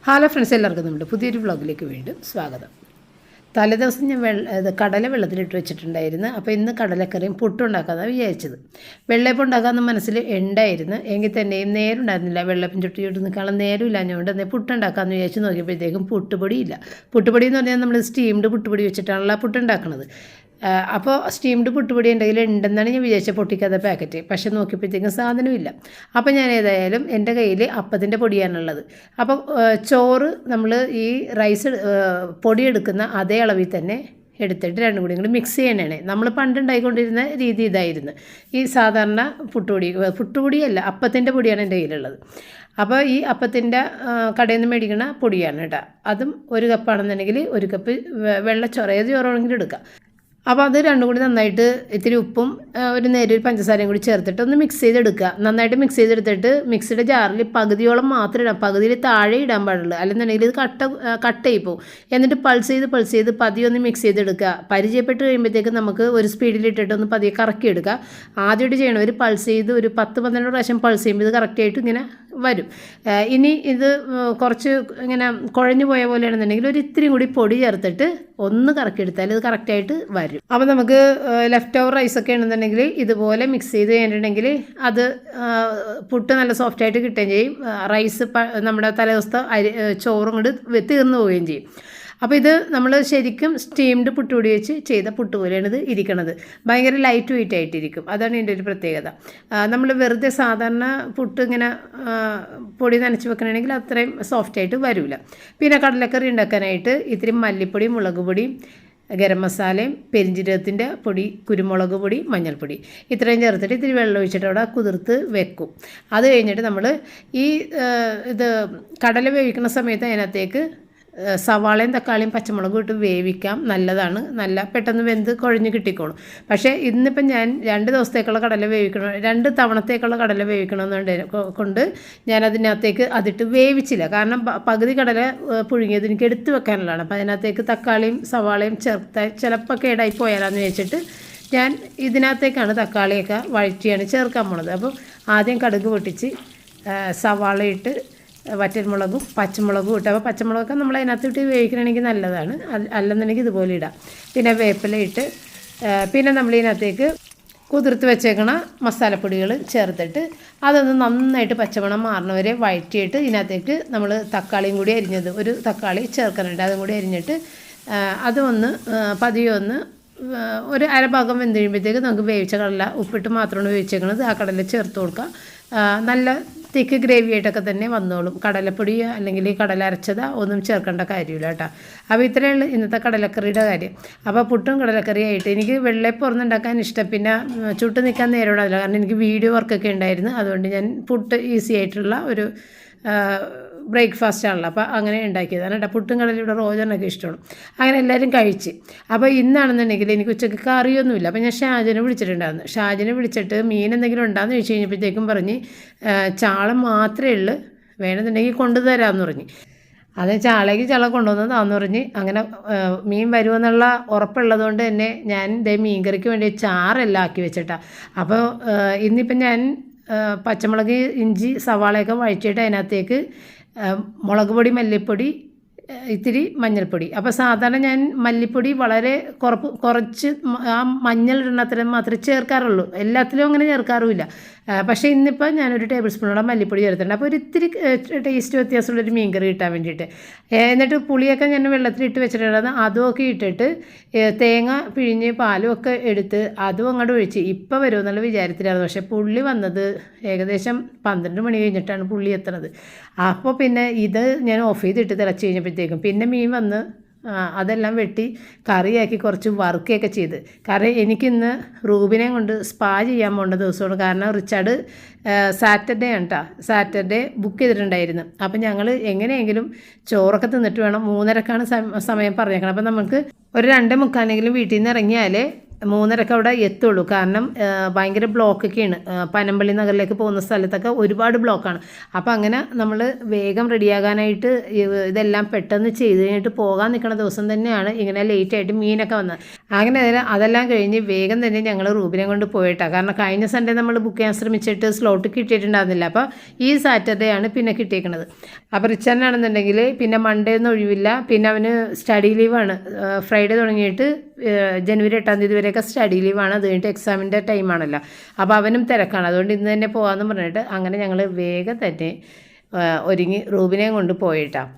Hello friends, എല്ലാവർക്കും നമ്മുടെ പുതിയൊരു വ്ളോഗിലേക്ക് വീണ്ടും സ്വാഗതം. തലേദിവസം ഞാൻ കടല വെള്ളത്തിലിട്ട് വെച്ചിട്ടുണ്ടായിരുന്നു. അപ്പോൾ ഇന്ന് കടലക്കറിയും പുട്ടും ഉണ്ടാക്കാമെന്നാണ് വിചാരിച്ചത്. വെള്ളയപ്പം ഉണ്ടാക്കാമെന്ന് മനസ്സിൽ ഉണ്ടായിരുന്നു. എങ്കിൽ തന്നെയും നേരം ഉണ്ടായിരുന്നില്ല. വെള്ളപ്പം ചുട്ടി നിൽക്കാനുള്ള നേരം ഇല്ലാഞ്ഞുകൊണ്ട് തന്നെ പുട്ടുണ്ടാക്കാമെന്ന് വിചാരിച്ച് നോക്കിയപ്പോഴത്തേക്കും പുട്ടുപൊടിയില്ല. പുട്ടുപൊടി എന്ന് പറഞ്ഞാൽ നമ്മൾ സ്റ്റീംഡ് പുട്ടുപൊടി വെച്ചിട്ടാണല്ലോ പുട്ടുണ്ടാക്കുന്നത്. അപ്പോൾ സ്റ്റീംഡ് പുട്ടുപൊടി ഉണ്ടെങ്കിൽ ഉണ്ടെന്നാണ് ഞാൻ വിചാരിച്ചത്, പൊട്ടിക്കാത്ത പാക്കറ്റ്. പക്ഷെ നോക്കിയപ്പോഴത്തേക്കും സാധനമില്ല. അപ്പോൾ ഞാൻ ഏതായാലും എൻ്റെ കയ്യിൽ അപ്പത്തിൻ്റെ പൊടിയാണുള്ളത്. അപ്പോൾ ചോറ് നമ്മൾ ഈ റൈസ് പൊടി എടുക്കുന്ന അതേ അളവിൽ തന്നെ എടുത്തിട്ട് രണ്ടും കൂടി മിക്സ് ചെയ്യണേ. നമ്മൾ പണ്ടുണ്ടായിക്കൊണ്ടിരുന്ന രീതി ഇതായിരുന്നു. ഈ സാധാരണ പുട്ടുപൊടിയല്ല, അപ്പത്തിൻ്റെ പൊടിയാണ് എൻ്റെ കയ്യിലുള്ളത്. അപ്പോൾ ഈ അപ്പത്തിൻ്റെ കടയിൽ നിന്ന് മേടിക്കണ പൊടിയാണ് കേട്ടോ. അതും ഒരു കപ്പാണെന്നുണ്ടെങ്കിൽ ഒരു കപ്പ് വെള്ളച്ചോറ്, ഏത് ചോറാണെങ്കിലും എടുക്കാം. അപ്പോൾ അത് രണ്ടും കൂടി നന്നായിട്ട് ഇത്തിരി ഉപ്പും ഒരു നേരിയ പഞ്ചസാരയും കൂടി ചേർത്തിട്ട് ഒന്ന് മിക്സ് ചെയ്തെടുക്കുക. നന്നായിട്ട് മിക്സ് ചെയ്തെടുത്തിട്ട് മിക്സിയുടെ ജാറിൽ പകുതിയോളം മാത്രം ഇടാം, പകുതിയിൽ താഴെ ഇടാൻ പാടുള്ളൂ. അല്ലെന്നുണ്ടെങ്കിൽ ഇത് കട്ടായി പോകും. എന്നിട്ട് പൾസ് ചെയ്ത് പതിയെ ഒന്ന് മിക്സ് ചെയ്തെടുക്കുക. പരിചയപ്പെട്ട് കഴിയുമ്പോഴത്തേക്ക് നമുക്ക് ഒരു സ്പീഡിലിട്ടിട്ട് ഒന്ന് പതിയെ കറക്കിയെടുക്കുക. ആദ്യമായിട്ട് ചെയ്യണം, ഒരു പൾസ് ചെയ്ത് ഒരു 10-12 പ്രാവശ്യം പൾസ് ചെയ്യുമ്പോൾ ഇത് കറക്റ്റായിട്ട് ഇങ്ങനെ വരും. ഇനി ഇത് കുറച്ച് ഇങ്ങനെ കുഴഞ്ഞു പോയ പോലെയാണെന്നുണ്ടെങ്കിൽ ഒരു ഇത്തിരി കൂടി പൊടി ചേർത്തിട്ട് ഒന്ന് കറക്കിയെടുത്താൽ ഇത് കറക്റ്റായിട്ട് വരും. അപ്പോൾ നമുക്ക് ലെഫ്റ്റ് ഓവർ റൈസൊക്കെ ആണെന്നുണ്ടെങ്കിൽ ഇതുപോലെ മിക്സ് ചെയ്ത് കഴിഞ്ഞിട്ടുണ്ടെങ്കിൽ അത് പുട്ട് നല്ല സോഫ്റ്റായിട്ട് കിട്ടുകയും ചെയ്യും. റൈസ് നമ്മുടെ തലേദിവസത്തെ ചോറും കൊണ്ട് തീർന്നു പോവുകയും ചെയ്യും. അപ്പോൾ ഇത് നമ്മൾ ശരിക്കും സ്റ്റീംഡ് പുട്ടുപൊടി വെച്ച് ചെയ്ത പുട്ട് പോലെയാണ് ഇത് ഇരിക്കുന്നത്. ഭയങ്കര ലൈറ്റ് വെയിറ്റ് ആയിട്ടിരിക്കും. അതാണ് ഇതിൻ്റെ ഒരു പ്രത്യേകത. നമ്മൾ വെറുതെ സാധാരണ പുട്ട് ഇങ്ങനെ പൊടി നനച്ച് വെക്കണമെങ്കിൽ അത്രയും സോഫ്റ്റായിട്ട് വരില്ല. പിന്നെ കടലക്കറി ഉണ്ടാക്കാനായിട്ട് ഇത്തിരി മല്ലിപ്പൊടി, മുളക് പൊടി, ഗരം മസാലയും പെരിഞ്ജീരകത്തിൻ്റെ പൊടി, കുരുമുളക് പൊടി, മഞ്ഞൾപ്പൊടി ഇത്രയും ചേർത്തിട്ട് ഇത്തിരി വെള്ളം ഒഴിച്ചിട്ട് അവിടെ കുതിർത്ത് വെക്കും. അത് കഴിഞ്ഞിട്ട് നമ്മൾ ഈ ഇത് കടല വേവിക്കുന്ന സമയത്ത് അതിനകത്തേക്ക് സവാളയും തക്കാളിയും പച്ചമുളകും ഇട്ട് വേവിക്കാം. നല്ലതാണ്, നല്ല പെട്ടെന്ന് വെന്ത് കുഴഞ്ഞ് കിട്ടിക്കോളും. പക്ഷേ ഇന്നിപ്പം ഞാൻ 2 ദിവസത്തേക്കുള്ള കടല വേവിക്കണം, 2 തവണത്തേക്കുള്ള കടല വേവിക്കണമെന്നുണ്ട് കൊണ്ട് ഞാൻ അതിനകത്തേക്ക് അതിട്ട് വേവിച്ചില്ല. കാരണം പകുതി കടല പുഴുങ്ങിയത് എനിക്ക് എടുത്ത് വെക്കാനുള്ളതാണ്. അപ്പോൾ അതിനകത്തേക്ക് തക്കാളിയും സവാളയും ചേർത്താൽ ചിലപ്പോൾ കേടായി പോയാലാന്ന് വെച്ചിട്ട് ഞാൻ ഇതിനകത്തേക്കാണ് തക്കാളിയൊക്കെ വഴറ്റിയാണ് ചേർക്കാൻ പോണത്. അപ്പോൾ ആദ്യം കടുക് പൊട്ടിച്ച് സവാള ഇട്ട് വറ്റൽമുളകും പച്ചമുളകും ഇട്ട്, അപ്പോൾ പച്ചമുളകൊക്കെ നമ്മൾ അതിനകത്ത് ഇട്ട് വേവിക്കണമെങ്കിൽ നല്ലതാണ്, അല്ലെന്നുണ്ടെങ്കിൽ ഇതുപോലെ ഇടാം. പിന്നെ വേപ്പില ഇട്ട്, പിന്നെ നമ്മളിതിനകത്തേക്ക് കുതിർത്ത് വെച്ചേക്കണ മസാലപ്പൊടികൾ ചേർത്തിട്ട് അതൊന്ന് നന്നായിട്ട് പച്ചമണം മാറണവരെ വഴറ്റിയിട്ട് ഇതിനകത്തേക്ക് നമ്മൾ തക്കാളിയും കൂടി അരിഞ്ഞത്, ഒരു തക്കാളി ചേർക്കാനുണ്ട്, അതും കൂടി അരിഞ്ഞിട്ട് അതൊന്ന് പതിയെ ഒന്ന് ഒരു അരഭാഗം വെന്ത് കഴിയുമ്പോഴത്തേക്ക് നമുക്ക് വേവിച്ച കടല ഉപ്പിട്ട് മാത്രമാണ് വേവിച്ചേക്കുന്നത്. ആ കടല ചേർത്ത് കൊടുക്കുക. നല്ല തിക്ക് ഗ്രേവി ആയിട്ടൊക്കെ തന്നെ വന്നോളും. കടലപ്പൊടി അല്ലെങ്കിൽ കടല അരച്ചതാ ഒന്നും ചേർക്കേണ്ട കാര്യമില്ല കേട്ടോ. അപ്പോൾ ഇത്രയുള്ള ഇന്നത്തെ കടലക്കറിയുടെ കാര്യം. അപ്പോൾ പുട്ടും കടലക്കറിയായിട്ട് എനിക്ക് വെള്ളയപ്പം ഉണ്ടാക്കാൻ ഇഷ്ടം. പിന്നെ ചുട്ട് നിൽക്കാൻ നേരം ഉണ്ടാവില്ല, കാരണം എനിക്ക് വീഡിയോ വർക്കൊക്കെ ഉണ്ടായിരുന്നു. അതുകൊണ്ട് ഞാൻ പുട്ട് ഈസി ആയിട്ടുള്ള ഒരു ബ്രേക്ക്ഫാസ്റ്റ് ആണല്ലോ, അപ്പോൾ അങ്ങനെ ഉണ്ടാക്കിയതാണ് കേട്ടോ. പുട്ടും കടലയുടെ റോജനൊക്കെ ഇഷ്ടമാണ്. അങ്ങനെ എല്ലാവരും കഴിച്ച്. അപ്പോൾ ഇന്നാണെന്നുണ്ടെങ്കിൽ എനിക്ക് ഉച്ചയ്ക്ക് കറിയൊന്നുമില്ല. അപ്പോൾ ഞാൻ ഷാജിനെ വിളിച്ചിട്ടുണ്ടായിരുന്നു. ഷാജിനെ വിളിച്ചിട്ട് മീൻ എന്തെങ്കിലും ഉണ്ടാകുന്ന ചോദിച്ചു കഴിഞ്ഞപ്പോഴത്തേക്കും പറഞ്ഞ് ചാള മാത്രമേ ഉള്ളൂ, വേണമെന്നുണ്ടെങ്കിൽ കൊണ്ടുതരാമെന്ന് പറഞ്ഞ്. അത് ചാളയ്ക്ക് ചാള കൊണ്ടുവന്നതാന്ന് പറഞ്ഞ് അങ്ങനെ മീൻ വരുമെന്നുള്ള ഉറപ്പുള്ളത് തന്നെ ഞാൻ മീൻ കറിക്ക് വേണ്ടി ചാറെല്ലാം ആക്കി വെച്ചിട്ടാണ്. അപ്പോൾ ഇന്നിപ്പം ഞാൻ പച്ചമുളക്, ഇഞ്ചി, സവാളയൊക്കെ വഴറ്റിയിട്ട് അതിനകത്തേക്ക് മുളക് പൊടി, മല്ലിപ്പൊടി, ഇത്തിരി മഞ്ഞൾപ്പൊടി. അപ്പോൾ സാധാരണ ഞാൻ മല്ലിപ്പൊടി വളരെ കുറച്ച് ആ മഞ്ഞൾ ഇടണത്രയും മാത്രമേ ചേർക്കാറുള്ളൂ, എല്ലാത്തിലും അങ്ങനെ ചേർക്കാറുമില്ല. പക്ഷേ ഇന്നിപ്പോൾ ഞാനൊരു ടേബിൾ സ്പൂണോളം മല്ലിപ്പൊടി ചേർത്തിട്ടുണ്ട്. അപ്പോൾ ഒരു ഇത്തിരി ടേസ്റ്റ് വ്യത്യാസമുള്ളൊരു മീൻ കറി കിട്ടാൻ വേണ്ടിയിട്ട്. എന്നിട്ട് പുളിയൊക്കെ ഞാൻ വെള്ളത്തിലിട്ട് വെച്ചിട്ടുണ്ടായിരുന്നു. അതുമൊക്കെ ഇട്ടിട്ട് തേങ്ങ പിഴിഞ്ഞ് പാലും ഒക്കെ എടുത്ത് അതും അങ്ങോട്ട് ഒഴിച്ച് ഇപ്പോൾ വരുമെന്നുള്ള വിചാരത്തിലായിരുന്നു. പക്ഷേ പുള്ളി വന്നത് ഏകദേശം 12 മണി കഴിഞ്ഞിട്ടാണ് പുള്ളി എത്തുന്നത്. അപ്പോൾ പിന്നെ ഇത് ഞാൻ ഓഫ് ചെയ്തിട്ട് തിളച്ച് കഴിഞ്ഞപ്പോഴത്തേക്കും പിന്നെ മീൻ വന്ന് അതെല്ലാം വെട്ടി കറിയാക്കി കുറച്ച് വറുക്കുകയൊക്കെ ചെയ്ത്. കാരണം എനിക്കിന്ന് റൂബിനെ കൊണ്ട് സ്പാ ചെയ്യാൻ പോകേണ്ട ദിവസമാണ്. കാരണം റിച്ചാർഡ് സാറ്റർഡേ ആണ് കേട്ടോ, സാറ്റർഡേ ബുക്ക് ചെയ്തിട്ടുണ്ടായിരുന്നു. അപ്പം ഞങ്ങൾ എങ്ങനെയെങ്കിലും ചോറൊക്കെ തിന്നിട്ട് വേണം, 3:30ക്കാണ് സമയം പറഞ്ഞേക്കണം. അപ്പം നമുക്ക് ഒരു 2:45 വീട്ടിൽ നിന്ന് ഇറങ്ങിയാലേ 3:30 അവിടെ എത്തുള്ളൂ. കാരണം ഭയങ്കര ബ്ലോക്കൊക്കെയാണ്. പനമ്പള്ളി നഗറിലേക്ക് പോകുന്ന സ്ഥലത്തൊക്കെ ഒരുപാട് ബ്ലോക്കാണ്. അപ്പോൾ അങ്ങനെ നമ്മൾ വേഗം റെഡിയാകാനായിട്ട് ഇതെല്ലാം പെട്ടെന്ന് ചെയ്ത് കഴിഞ്ഞിട്ട് പോകാൻ നിൽക്കുന്ന ദിവസം തന്നെയാണ് ഇങ്ങനെ ലേറ്റായിട്ട് മീനൊക്കെ വന്നത്. അങ്ങനെ അതെല്ലാം കഴിഞ്ഞ് വേഗം തന്നെ ഞങ്ങൾ റൂബിനെ കൊണ്ട് പോയിട്ടാണ്. കാരണം കഴിഞ്ഞ സൺഡേ നമ്മൾ ബുക്ക് ചെയ്യാൻ ശ്രമിച്ചിട്ട് സ്ലോട്ട് കിട്ടിയിട്ടുണ്ടായിരുന്നില്ല. അപ്പോൾ ഈ സാറ്റർഡേ ആണ് പിന്നെ കിട്ടിയേക്കുന്നത്. അപ്പോൾ റിച്ചാനാണെന്നുണ്ടെങ്കിൽ പിന്നെ മൺഡേ ഒന്നും ഒഴിവില്ല. പിന്നെ അവന് സ്റ്റഡി ലീവാണ്. ഫ്രൈഡേ തുടങ്ങിയിട്ട് ജനുവരി 8 തീയതി വരെയൊക്കെ സ്റ്റഡി ലീവാണ്. അത് കഴിഞ്ഞിട്ട് എക്സാമിൻ്റെ ടൈമാണല്ലോ. അപ്പോൾ അവനും തിരക്കാണ്. അതുകൊണ്ട് ഇന്ന് തന്നെ പോകാമെന്ന് പറഞ്ഞിട്ട് അങ്ങനെ ഞങ്ങൾ വേഗം തന്നെ ഒരുങ്ങി റൂബിനെയും കൊണ്ട് പോയിട്ടാണ്.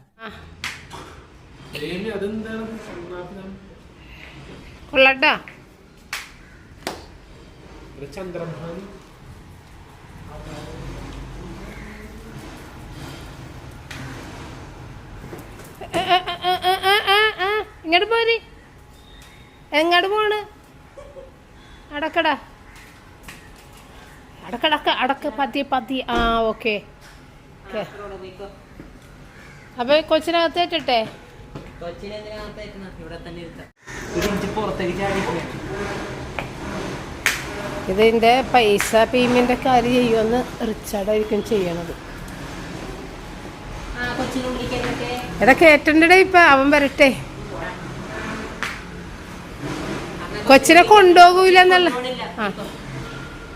കൊള്ളട്ടാ ഇങ്ങോട്ട് പോര്. എങ്ങോട്ട് പോണ്? അടക്കടാ അടക്ക് പതി. ആ ഓക്കെ. അപ്പൊ കൊച്ചിനകത്തേറ്റട്ടെ. ഇതിൻ്റെ പൈസ പേയ്മെൻ്റ് ഒക്കെ ആര് ചെയ്യുമെന്ന് റിച്ചാർഡായിരിക്കും ചെയ്യണത്. എടാ കേട്ടണ്ടേ ഇപ്പം അവൻ വരട്ടെ. കൊച്ചിനെ കൊണ്ടുപോകൂലെന്നുള്ള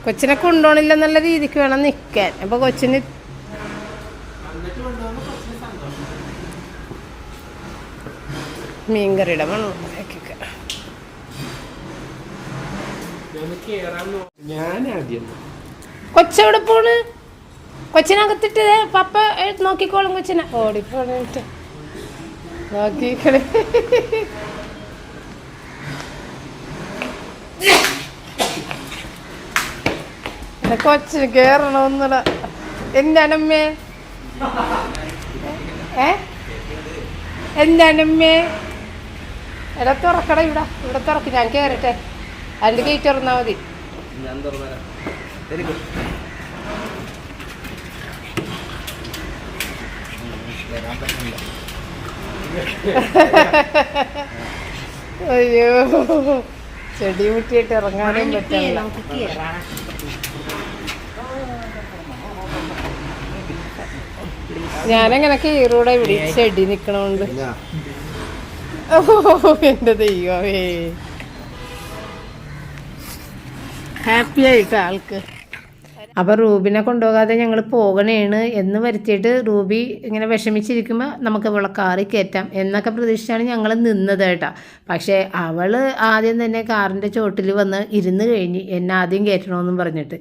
കൊച്ചിനെ കൊണ്ടുപോകണില്ലെന്നുള്ള രീതിക്ക് വേണം നിൽക്കാൻ. അപ്പോൾ കൊച്ചിന് മീൻകറിയുടെ മണം കൊച്ചെവിടെ പോണ്? കൊച്ചിനകത്തിട്ട് പപ്പ നോക്കിക്കോളും. കൊച്ചിനെ ഓടിപ്പോണിട്ട് നോക്കിക്കളി. കൊച്ചിന് കേറണമെന്നിട. എന്താണമ്മേ? എന്താണമ്മേ? എടാ തുറക്കട. ഇവിടെ തുറക്ക്. ഞാൻ കയറട്ടെ. അതിൻ്റെ ഗേറ്റ് തുറന്നാൽ മതി. അയ്യോ ചെടി മുട്ടിയിട്ട് ഇറങ്ങാനും പറ്റില്ല. ഞാനെങ്ങനെ കീറൂടെ ഇവിടെ ചെടി നിക്കണോണ്ട്. ഓ എന്റെ ദൈവമേ, ഹാപ്പി ആയിട്ട് ആൾക്ക്. അപ്പോൾ റൂബിനെ കൊണ്ടുപോകാതെ ഞങ്ങൾ പോകണേണ് എന്ന് വരുത്തിയിട്ട് റൂബി ഇങ്ങനെ വിഷമിച്ചിരിക്കുമ്പോൾ നമുക്ക് അവളെ കാറിൽ കയറ്റാം എന്നൊക്കെ പ്രതീക്ഷിച്ചാണ് ഞങ്ങൾ നിന്നത് കേട്ടോ. പക്ഷേ അവൾ ആദ്യം തന്നെ കാറിൻ്റെ ചോട്ടിൽ വന്ന് ഇരുന്ന് കഴിഞ്ഞ് എന്നെ ആദ്യം കയറ്റണമെന്നും പറഞ്ഞിട്ട്.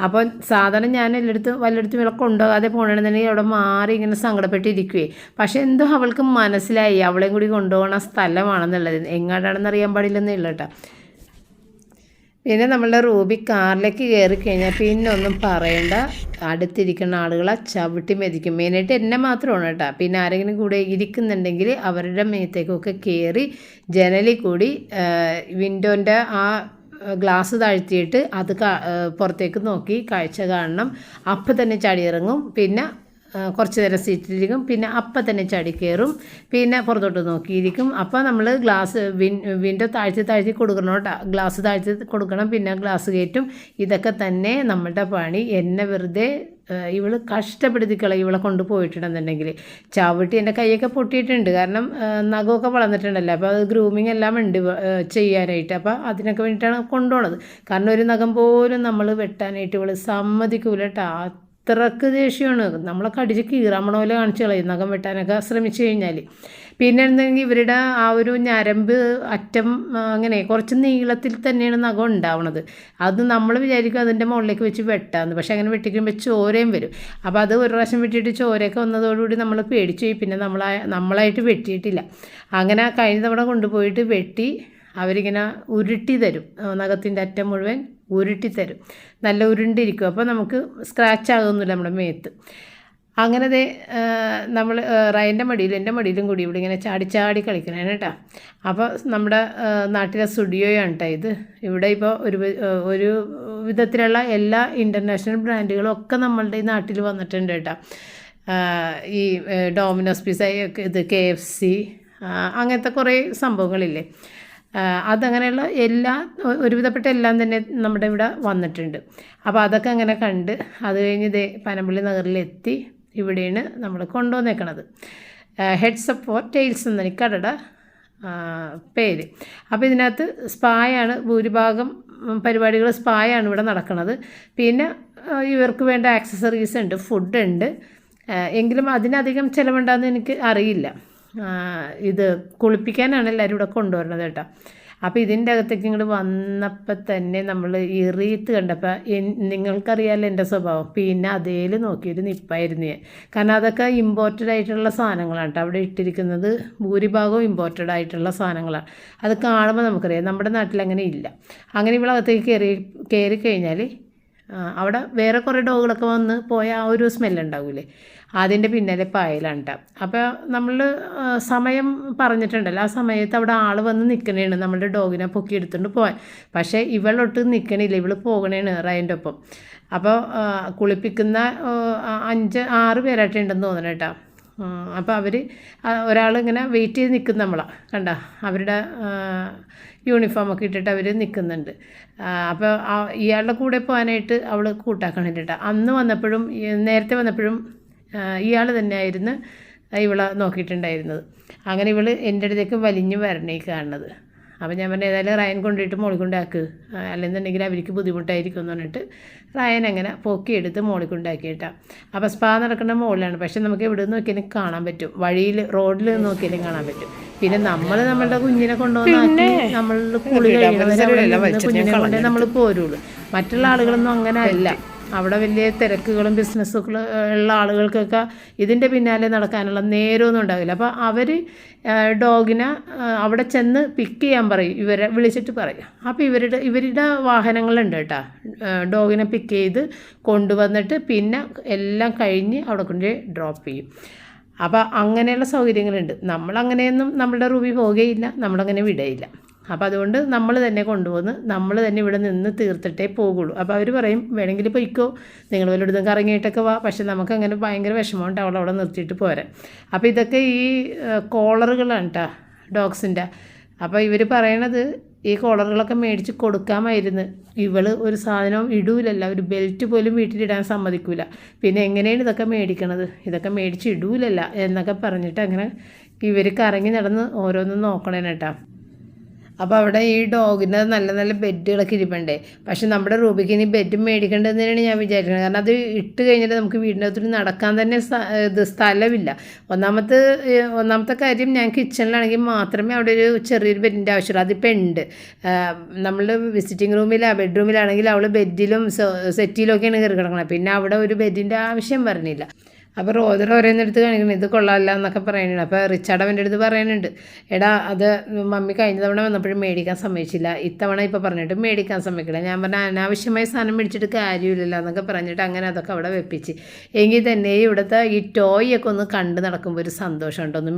അപ്പോൾ സാധാരണ ഞാൻ വല്ലയിടത്തും ഇവളെ കൊണ്ടുപോകാതെ പോകണമെന്നുണ്ടെങ്കിൽ അവിടെ മാറി ഇങ്ങനെ സങ്കടപ്പെട്ടിരിക്കുവേ. പക്ഷേ എന്തോ അവൾക്ക് മനസ്സിലായി അവളെയും കൂടി കൊണ്ടുപോകണ സ്ഥലമാണെന്നുള്ളത്. എങ്ങോട്ടാണെന്ന് അറിയാൻ പാടില്ലെന്നേ ഉള്ളൂ കേട്ടോ. പിന്നെ നമ്മളുടെ റൂബി കാറിലേക്ക് കയറി കഴിഞ്ഞാൽ പിന്നെ ഒന്നും പറയണ്ട, അടുത്തിരിക്കുന്ന ആളുകളെ ചവിട്ടി മെതിക്കും. മെയിനായിട്ട് എന്നെ മാത്രമാണ് കേട്ടോ. പിന്നെ ആരെങ്കിലും കൂടെ ഇരിക്കുന്നുണ്ടെങ്കിൽ അവരുടെ മേത്തേക്കൊക്കെ കയറി ജനലിൽ കൂടി വിൻഡോൻ്റെ ആ ഗ്ലാസ് താഴ്ത്തിയിട്ട് അത് പുറത്തേക്ക് നോക്കി കാഴ്ച കാണണം. അപ്പം തന്നെ ചാടിയിറങ്ങും. പിന്നെ കുറച്ച് നേരം സീറ്റിലിരിക്കും. പിന്നെ അപ്പം തന്നെ ചാടി കയറും. പിന്നെ പുറത്തോട്ട് നോക്കിയിരിക്കും. അപ്പോൾ നമ്മൾ വിൻഡോ താഴ്ത്തി കൊടുക്കണം കേട്ടോ. ഗ്ലാസ് താഴ്ത്തി കൊടുക്കണം. പിന്നെ ഗ്ലാസ് കയറ്റും. ഇതൊക്കെ തന്നെ നമ്മളുടെ പണി. എന്നെ വെറുതെ ഇവൾ കഷ്ടപ്പെടുത്തിക്കളയും ഇവളെ കൊണ്ടുപോയിട്ടുണ്ടെന്നുണ്ടെങ്കിൽ. ചവിട്ടി എൻ്റെ കൈയൊക്കെ പൊട്ടിയിട്ടുണ്ട്. കാരണം നഖമൊക്കെ വളർന്നിട്ടുണ്ടല്ലോ. അപ്പോൾ അത് ഗ്രൂമിങ് എല്ലാം ഉണ്ട് ചെയ്യാനായിട്ട്. അപ്പോൾ അതിനൊക്കെ വേണ്ടിയിട്ടാണ് കൊണ്ടുപോകുന്നത്. കാരണം ഒരു നഖം പോലും നമ്മൾ വെട്ടാനായിട്ട് ഇവൾ സമ്മതിക്കൂല കേട്ടോ. അത്രക്ക് ദേഷ്യമാണ്. നമ്മളെ കടിച്ച് കീറാമണ പോലെ കാണിച്ച് കളയും നഖം വെട്ടാനൊക്കെ ശ്രമിച്ചു കഴിഞ്ഞാൽ. പിന്നെ എന്തെങ്കിൽ ഇവരുടെ ആ ഒരു ഞരമ്പ് അറ്റം അങ്ങനെ കുറച്ച് നീളത്തിൽ തന്നെയാണ് നഖം ഉണ്ടാവണത്. അത് നമ്മൾ വിചാരിക്കും അതിൻ്റെ മുകളിലേക്ക് വെച്ച് വെട്ടാമെന്ന്. പക്ഷേ അങ്ങനെ വെട്ടിക്കുമ്പോൾ ചോരയും വരും. അപ്പോൾ അത് ഒരു പ്രാവശ്യം വെട്ടിയിട്ട് ചോരയൊക്കെ വന്നതോടുകൂടി നമ്മൾ പേടിച്ചു പോയി. പിന്നെ നമ്മളായിട്ട് വെട്ടിയിട്ടില്ല. അങ്ങനെ കഴിഞ്ഞ തവണ കൊണ്ടുപോയിട്ട് വെട്ടി അവരിങ്ങനെ ഉരുട്ടി തരും. നഖത്തിൻ്റെ അറ്റം മുഴുവൻ ഉരുട്ടി തരും. നല്ല ഉരുണ്ടിരിക്കും. അപ്പോൾ നമുക്ക് സ്ക്രാച്ച് ആകുന്നില്ല നമ്മുടെ മേത്ത്. അങ്ങനെ നമ്മൾ റയൻ്റെ മടിയിലും എൻ്റെ മടിയിലും കൂടി ഇവിടെ ഇങ്ങനെ ചാടി കളിക്കണേ കേട്ടോ. അപ്പോൾ നമ്മുടെ നാട്ടിലെ സ്റ്റുഡിയോയാണ് കേട്ടോ ഇത്. ഇവിടെ ഇപ്പോൾ ഒരു വിധത്തിലുള്ള എല്ലാ ഇൻ്റർനാഷണൽ ബ്രാൻഡുകളും ഒക്കെ നമ്മളുടെ ഈ നാട്ടിൽ വന്നിട്ടുണ്ട് കേട്ടോ. ഈ ഡോമിനോസ് പിസ്സ, ഇത് KFC, അങ്ങനത്തെ കുറേ സംഭവങ്ങളില്ലേ. അതങ്ങനെയുള്ള ഒരുവിധപ്പെട്ട എല്ലാം തന്നെ നമ്മുടെ ഇവിടെ വന്നിട്ടുണ്ട്. അപ്പോൾ അതൊക്കെ അങ്ങനെ കണ്ട് അത് കഴിഞ്ഞ് പനമ്പള്ളി നഗറിലെത്തി. ഇവിടെയാണ് നമ്മൾ കൊണ്ടുവന്നേക്കണത്. ഹെഡ്സ് ഓഫ് ഫോർ ടെയിൽസ് എന്ന കടയുടെ പേര്. അപ്പോൾ ഇതിനകത്ത് സ്പായാണ് ഭൂരിഭാഗം പരിപാടികൾ, സ്പായാണ് ഇവിടെ നടക്കുന്നത്. പിന്നെ ഇവർക്ക് വേണ്ട ആക്സസറീസ് ഉണ്ട്, ഫുഡുണ്ട്. എങ്കിലും അതിനധികം ചിലവുണ്ടാകുന്ന എനിക്ക് അറിയില്ല. ഇത് കുളിപ്പിക്കാനാണ് എല്ലാവരും ഇവിടെ കൊണ്ടുവരുന്നത് കേട്ടോ. അപ്പോൾ ഇതിൻ്റെ അകത്തേക്ക് ഇങ്ങോട്ട് വന്നപ്പോൾ തന്നെ നമ്മൾ ഈ റീത്ത് കണ്ടപ്പോൾ നിങ്ങൾക്കറിയാമല്ലോ എൻ്റെ സ്വഭാവം, പിന്നെ അതേൽ നോക്കിയൊരു നിപ്പായിരുന്നു ഞാൻ. കാരണം അതൊക്കെ ഇമ്പോർട്ടഡ് ആയിട്ടുള്ള സാധനങ്ങളാണ് കേട്ടോ അവിടെ ഇട്ടിരിക്കുന്നത്. ഭൂരിഭാഗവും ഇമ്പോർട്ടഡ് ആയിട്ടുള്ള സാധനങ്ങളാണ്. അത് കാണുമ്പോൾ നമുക്കറിയാം നമ്മുടെ നാട്ടിൽ അങ്ങനെ ഇല്ല. അങ്ങനെ ഇവിടെ അകത്തേക്ക് കയറി കഴിഞ്ഞാൽ അവിടെ വേറെ കുറേ ഡോഗുകളൊക്കെ വന്ന് പോയ ആ ഒരു സ്മെല്ലുണ്ടാവില്ലേ, അതിൻ്റെ പിന്നാലെ പായലാണ് കേട്ടോ. അപ്പോൾ നമ്മൾ സമയം പറഞ്ഞിട്ടുണ്ടല്ലോ, ആ സമയത്ത് അവിടെ ആൾ വന്ന് നിൽക്കണേണ് നമ്മളുടെ ഡോഗിനെ പൊക്കി എടുത്തുകൊണ്ട് പോകാൻ. പക്ഷേ ഇവളൊട്ട് നിൽക്കണില്ല, ഇവൾ പോകണേണ് റയൻ്റെ ഒപ്പം. അപ്പോൾ കുളിപ്പിക്കുന്ന 5-6 പേരായിട്ടുണ്ടെന്ന് തോന്നണം കേട്ടോ. അപ്പോൾ അവർ ഒരാളിങ്ങനെ വെയിറ്റ് ചെയ്ത് നിൽക്കും നമ്മളാണ് കണ്ട, അവരുടെ യൂണിഫോമൊക്കെ ഇട്ടിട്ട് അവർ നിൽക്കുന്നുണ്ട്. അപ്പോൾ ഇയാളുടെ കൂടെ പോകാനായിട്ട് അവൾ കൂട്ടാക്കണില്ല കേട്ടോ. അന്ന് വന്നപ്പോഴും നേരത്തെ വന്നപ്പോഴും ഇയാൾ തന്നെയായിരുന്നു ഇവളെ നോക്കിയിട്ടുണ്ടായിരുന്നത്. അങ്ങനെ ഇവൾ എൻ്റെ അടുത്തേക്ക് വലിഞ്ഞു വരണേ കാണുന്നത്. അപ്പോൾ ഞാൻ പറഞ്ഞു ഏതായാലും റയൻ കൊണ്ടുപോയിട്ട് മോളിൽ കൊണ്ടാക്ക്, അല്ലെന്നുണ്ടെങ്കിൽ അവർക്ക് ബുദ്ധിമുട്ടായിരിക്കും എന്ന് പറഞ്ഞിട്ട് റയൻ അങ്ങനെ പൊക്കിയെടുത്ത് മോളിൽ കൊണ്ടാക്കിയിട്ടാണ്. അപ്പോൾ സ്പാ നടക്കുന്ന മോളിലാണ്. പക്ഷെ നമുക്ക് എവിടെ നിന്ന് നോക്കിയാലും കാണാൻ പറ്റും, വഴിയിൽ റോഡിൽ നോക്കിയാലും കാണാൻ പറ്റും. പിന്നെ നമ്മൾ നമ്മളുടെ കുഞ്ഞിനെ കൊണ്ടുവന്നാക്കി നമ്മൾ കുളി കഴിയുന്നവരെ കുഞ്ഞിനെ കൊണ്ടേ നമ്മൾ പോരുള്ളൂ. മറ്റുള്ള ആളുകളൊന്നും അങ്ങനെ അല്ല. അവിടെ വലിയ തിരക്കുകളും ബിസിനസ്സുകൾ ഉള്ള ആളുകൾക്കൊക്കെ ഇതിൻ്റെ പിന്നാലെ നടക്കാനുള്ള നേരമൊന്നും ഉണ്ടാവില്ല. അപ്പോൾ അവർ ഡോഗിനെ അവിടെ ചെന്ന് പിക്ക് ചെയ്യാൻ പറയും, ഇവരെ വിളിച്ചിട്ട് പറയും. അപ്പോൾ ഇവരുടെ വാഹനങ്ങളുണ്ട് കേട്ടോ, ഡോഗിനെ പിക്ക് ചെയ്ത് കൊണ്ടുവന്നിട്ട് പിന്നെ എല്ലാം കഴിഞ്ഞ് അവിടെ കൊണ്ട് ഡ്രോപ്പ് ചെയ്യും. അപ്പോൾ അങ്ങനെയുള്ള സൗകര്യങ്ങളുണ്ട്. നമ്മളങ്ങനെയൊന്നും നമ്മളുടെ റൂബി പോവുകയില്ല, നമ്മളങ്ങനെ വിടുകയില്ല. അപ്പോൾ അതുകൊണ്ട് നമ്മൾ തന്നെ കൊണ്ടുവന്ന് നമ്മൾ തന്നെ ഇവിടെ നിന്ന് തീർത്തിട്ടേ പോകുള്ളൂ. അപ്പോൾ അവർ പറയും വേണമെങ്കിൽ പൊയ്ക്കോ, നിങ്ങൾ വല്ലയിടത്തും കറങ്ങിയിട്ടൊക്കെ വാ, പക്ഷെ നമുക്കങ്ങനെ ഭയങ്കര വിഷമമുണ്ട് അവിടെ നിർത്തിയിട്ട് പോരാൻ. അപ്പോൾ ഇതൊക്കെ ഈ കോളറുകളാണ് കേട്ടോ ഡോഗ്സിൻ്റെ. അപ്പോൾ ഇവർ പറയണത് ഈ കോളറുകളൊക്കെ മേടിച്ച് കൊടുക്കാമായിരുന്നു. ഇവൾ ഒരു സാധനവും ഇടൂലല്ല, ഒരു ബെൽറ്റ് പോലും വീട്ടിലിടാൻ സമ്മതിക്കില്ല. പിന്നെ എങ്ങനെയാണ് ഇതൊക്കെ മേടിക്കണത്, ഇതൊക്കെ മേടിച്ച് ഇടൂലല്ല എന്നൊക്കെ പറഞ്ഞിട്ട് അങ്ങനെ ഇവർ കറങ്ങി നടന്ന് ഓരോന്നും നോക്കണേ കേട്ടോ. അപ്പോൾ അവിടെ ഈ ഡോഗിൻ്റെ നല്ല നല്ല ബെഡുകളൊക്കെ ഇരിപ്പുണ്ടേ. പക്ഷെ നമ്മുടെ റൂബിക്ക് ഇനി ബെഡ് മേടിക്കേണ്ടത് തന്നെയാണ് ഞാൻ വിചാരിക്കുന്നത്. കാരണം അത് ഇട്ട് കഴിഞ്ഞാൽ നമുക്ക് വീടിൻ്റെ അകത്തോട്ട് നടക്കാൻ തന്നെ സ്ഥലമില്ല. ഒന്നാമത്തെ കാര്യം, ഞാൻ കിച്ചണിലാണെങ്കിൽ മാത്രമേ അവിടെ ഒരു ചെറിയൊരു ബെഡിൻ്റെ ആവശ്യമുള്ളൂ. അതിപ്പോൾ ഉണ്ട്. നമ്മൾ വിസിറ്റിംഗ് റൂമിലാണ്, ബെഡ്റൂമിലാണെങ്കിൽ അവൾ ബെഡിലും സെറ്റിയിലൊക്കെയാണ് കയറി കിടക്കുന്നത്. പിന്നെ അവിടെ ഒരു ബെഡിൻ്റെ ആവശ്യം പറഞ്ഞില്ല. അപ്പോൾ റോജർ ഓരോന്നെടുത്ത് കാണിക്കണം, ഇത് കൊള്ളാമല്ല എന്നൊക്കെ പറയുന്നുണ്ട്. അപ്പോൾ റിച്ചാർഡ് അവൻ്റെ അടുത്ത് പറയുന്നുണ്ട്, എടാ അത് മമ്മി കഴിഞ്ഞ തവണ വന്നപ്പോഴും മേടിക്കാൻ സമ്മതിച്ചില്ല, ഇത്തവണ ഇപ്പോൾ പറഞ്ഞിട്ട് മേടിക്കാൻ സമ്മതിക്കില്ല. ഞാൻ പറഞ്ഞാൽ അനാവശ്യമായ സാധനം മേടിച്ചിട്ട് കാര്യമില്ലല്ലോ എന്നൊക്കെ പറഞ്ഞിട്ട് അങ്ങനെ അതൊക്കെ അവിടെ വെപ്പിച്ച്. എങ്കിൽ തന്നെ ഇവിടുത്തെ ഈ ടോയൊക്കെ ഒന്ന് കണ്ട് നടക്കുമ്പോൾ ഒരു സന്തോഷമുണ്ട്. ഒന്നും